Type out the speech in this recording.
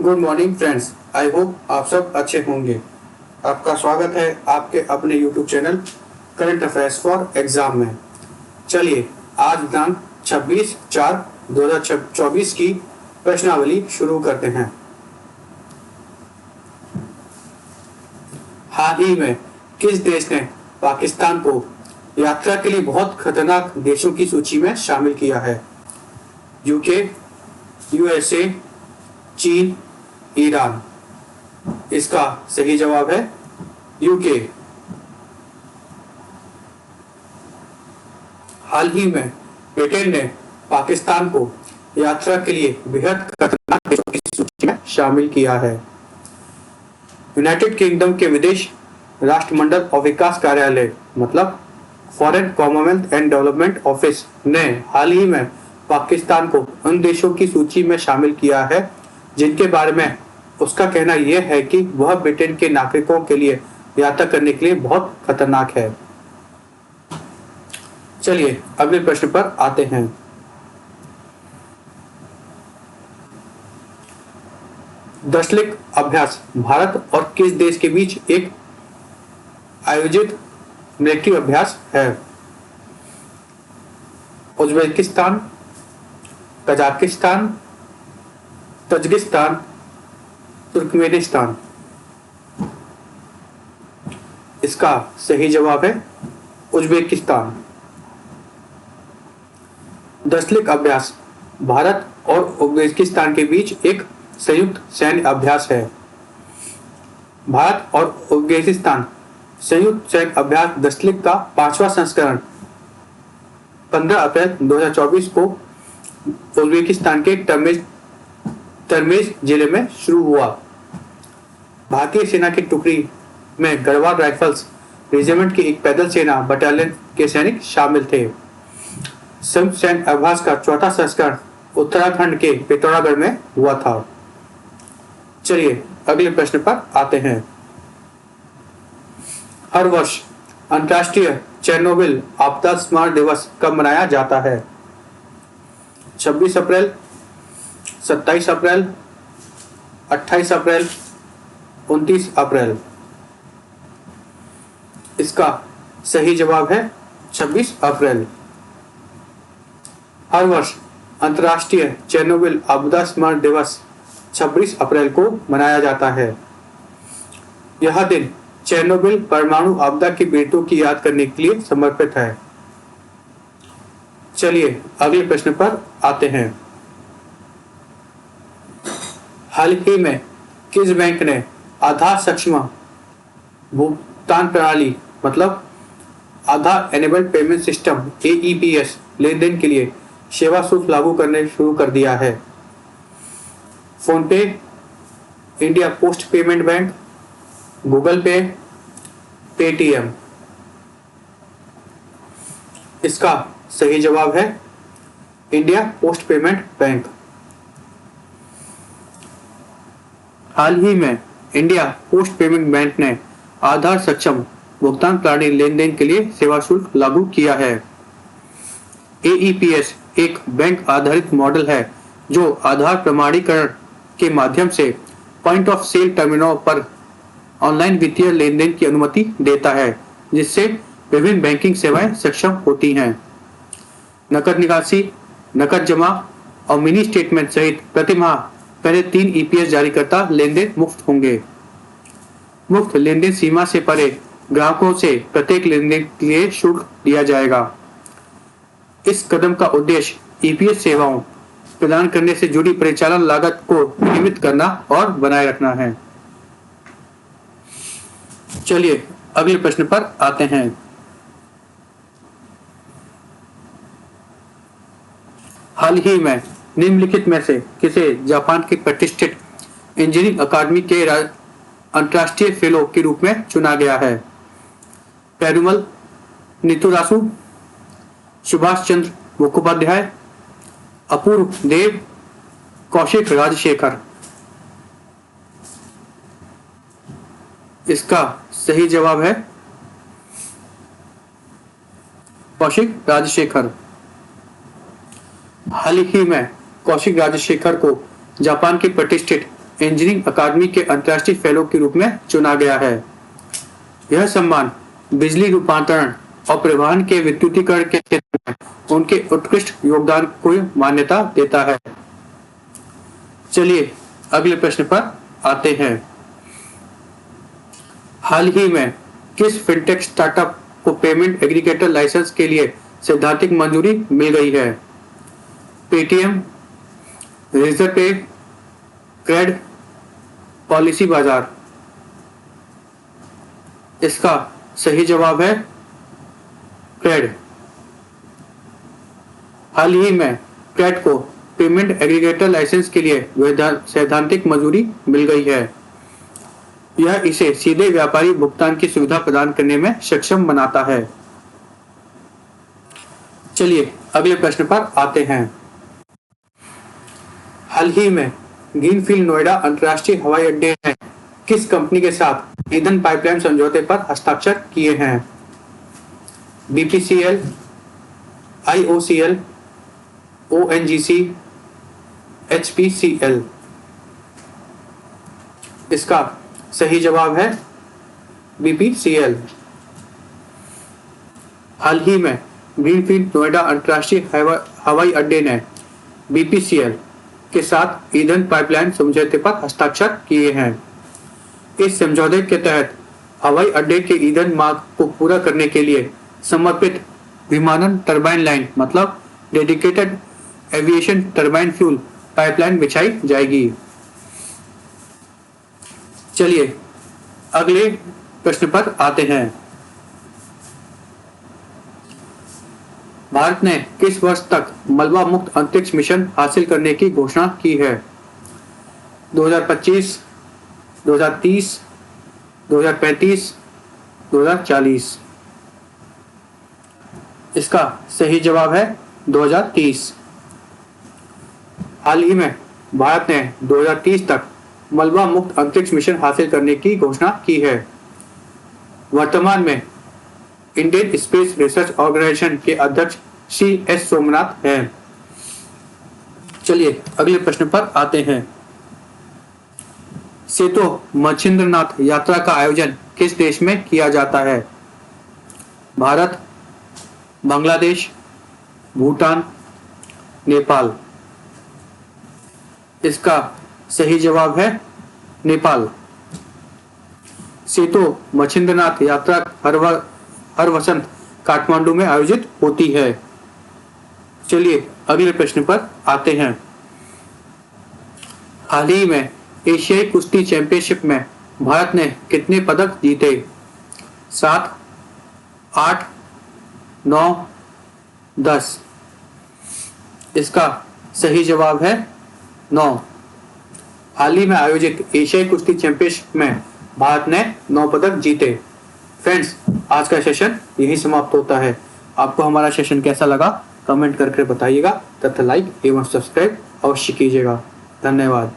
Good morning friends. I hope आप सब अच्छे होंगे। आपका स्वागत है आपके अपने YouTube channel current affairs for exam में। चलिए आज दिनांक 26/4/2024 की प्रश्नावली शुरू करते हैं। हाल ही में किस देश ने पाकिस्तान को यात्रा के लिए बहुत खतरनाक देशों की सूची में शामिल किया है? यूके, यूएसए, चीन, ईरान। इसका सही जवाब है यूके। हाल ही में ब्रिटेन ने पाकिस्तान को यात्रा के लिए बेहद खतरनाक देशों की सूची में शामिल किया है। यूनाइटेड किंगडम के विदेश राष्ट्रमंडल और विकास कार्यालय मतलब foreign Commonwealth and development office ने हाल ही में पाकिस्तान को उन देशों की सूची में शामिल किया है जिनके बारे में उसका कहना यह है कि वह ब्रिटेन के नागरिकों के लिए यात्रा करने के लिए बहुत खतरनाक है। चलिए अगले प्रश्न पर आते हैं। दशलिक अभ्यास भारत और किस देश के बीच एक आयोजित मिलिट्री अभ्यास है? Uzbekistan, Kazakhstan, Tajikistan, Turkmenistan. इसका सही जवाब है उज्बेकिस्तान। दशलिक अभ्यास भारत और उज्बेकिस्तान के बीच एक संयुक्त सैन्य अभ्यास है। भारत और उज्बेकिस्तान संयुक्त सैन्य अभ्यास दशलिक का 5वां संस्करण 15 अप्रैल 2024 को उज्बेकिस्तान के तरमेज जिले में शुरू हुआ। भारतीय सेना की टुकड़ी में गढ़वाल राइफल्स रेजिमेंट की एक पैदल सेना बटालियन के सैनिक शामिल थे। संयुक्त सैन्य अभ्यास का चौथा संस्करण उत्तराखंड के पिथौरागढ़ में हुआ था। चलिए अगले प्रश्न पर आते हैं। हर वर्ष अंतर्राष्ट्रीय चेरनोबिल आपदा स्मरण दिवस कब मनाया जाता है? 26 अप्रैल, 27 अप्रैल, 28 अप्रैल, 29 अप्रैल। इसका सही जवाब है 26 अप्रैल। हर वर्ष अंतर्राष्ट्रीय चेरनोबिल आपदा स्मरण दिवस 26 अप्रैल को मनाया जाता है। यह दिन चेरनोबिल परमाणु आपदा के पीड़ितों की याद करने के लिए समर्पित है। चलिए अगले प्रश्न पर आते हैं। हाल ही में किस बैंक ने आधार सक्षम भुगतान प्रणाली मतलब आधार एनेबल्ड पेमेंट सिस्टम AEPS लेनदेन के लिए सेवा शुल्क लागू करने शुरू कर दिया है? फोन पे, India post payment bank, Google पे, पेटीएम। इसका सही जवाब है इंडिया पोस्ट पेमेंट बैंक। हाल ही में इंडिया पोस्ट पेमेंट बैंक ने आधार सक्षम भुगतान प्रणाली लेनदेन के लिए सेवा शुल्क लागू किया है। AEPS एक बैंक आधारित मॉडल है जो आधार प्रमाणीकरण के माध्यम से पॉइंट ऑफ सेल टर्मिनलों पर ऑनलाइन वित्तीय लेनदेन की अनुमति देता है, जिससे विभिन्न बैंकिंग सेवाएं सक्षम होती हैं। नकद निकासी, नकद जमा और मिनी स्टेटमेंट सहित प्रतिमाह पहले 3 EPS जारीकर्ता लेनदेन मुफ्त होंगे। मुफ्त लेनदेन सीमा से परे ग्राहकों से प्रत्येक लेनदेन के लिए शुल्क लिया जाएगा। इस कदम का उद्देश्य EPS सेवाओं प्रदान करने से जुड़ी परिचालन लागत को नियमित करना और बनाए रखना है। चलिए अगले प्रश्न पर आते हैं। हाल ही में निम्नलिखित में से किसे जापान की प्रतिष्ठित इंजीनियरिंग अकादमी के अंतर्राष्ट्रीय फेलो के रूप में चुना गया है? पेरुमल नितुरासु, सुभाष चंद्र मुखोपाध्याय, अपूर्व देव, कौशिक राजशेखर। इसका सही जवाब है कौशिक राजशेखर। हाल ही में कौशिक राजशेखर को जापान की प्रतिष्ठित इंजीनियरिंग अकादमी के अंतर्राष्ट्रीय फेलो के रूप में चुना गया है। यह सम्मान बिजली रूपांतरण और परिवहन के विद्युतीकरण के क्षेत्र में उनके उत्कृष्ट योगदान को मान्यता देता है। चलिए अगले प्रश्न पर आते हैं। हाल ही में किस फिनटेक स्टार्टअप को पेमेंट एग्रीगेटर लाइसेंस के लिए सैद्धांतिक मंजूरी मिल गई है? पेटीएम, रेजरपे, क्रेड, पॉलिसी बाजार। इसका सही जवाब है क्रेड। हाल ही में क्रेड को पेमेंट एग्रीगेटर लाइसेंस के लिए सैद्धांतिक मंजूरी मिल गई है। यह इसे सीधे व्यापारी भुगतान की सुविधा प्रदान करने में सक्षम बनाता है। चलिए अगले प्रश्न पर आते हैं। हाल ही में ग्रीनफील्ड नोएडा अंतर्राष्ट्रीय हवाई अड्डे ने किस कंपनी के साथ ईंधन पाइपलाइन समझौते पर हस्ताक्षर किए हैं? BPCL, IOCL, ONGC, HPCL. इसका सही जवाब है बीपीसीएल। हाल ही में ग्रीनफील्ड नोएडा अंतर्राष्ट्रीय हवाई अड्डे ने बीपीसीएल के साथ ईंधन पाइपलाइन समझौते पर हस्ताक्षर किए हैं। इस समझौते के तहत हवाई अड्डे के ईंधन मांग को पूरा करने के लिए समर्पित विमानन टरबाइन लाइन मतलब dedicated aviation turbine fuel pipeline बिछाई जाएगी। चलिए अगले प्रश्न पर आते हैं। भारत ने किस वर्ष तक मलबा मुक्त अंतरिक्ष मिशन हासिल करने की घोषणा की है? 2025, 2030, 2035, 2040। इसका सही जवाब है 2030। हाल ही में भारत ने 2030 तक मलबा मुक्त अंतरिक्ष मिशन हासिल करने की घोषणा की है। वर्तमान में इंडियन स्पेस रिसर्च ऑर्गेनाइजेशन के अध्यक्ष श्री एस सोमनाथ हैं। चलिए अगले प्रश्न पर आते हैं। सेतो मच्छिंद्रनाथ यात्रा का आयोजन किस देश में किया जाता है? भारत, बांग्लादेश, भूटान, नेपाल। इसका सही जवाब है नेपाल। सेतो मच्छिंद्रनाथ यात्रा हर वसंत काठमांडू में आयोजित होती है। चलिए अगले प्रश्न पर आते हैं। हाल ही में एशियाई कुश्ती चैंपियनशिप में भारत ने कितने पदक जीते? 7, 8, 9, 10। इसका सही जवाब है 9। हाल ही में आयोजित एशियाई कुश्ती चैंपियनशिप में भारत ने 9 पदक जीते। फ्रेंड्स, आज का सेशन यही समाप्त होता है। आपको हमारा सेशन कैसा लगा कमेंट करके बताइएगा तथा लाइक एवं सब्सक्राइब अवश्य कीजिएगा। धन्यवाद।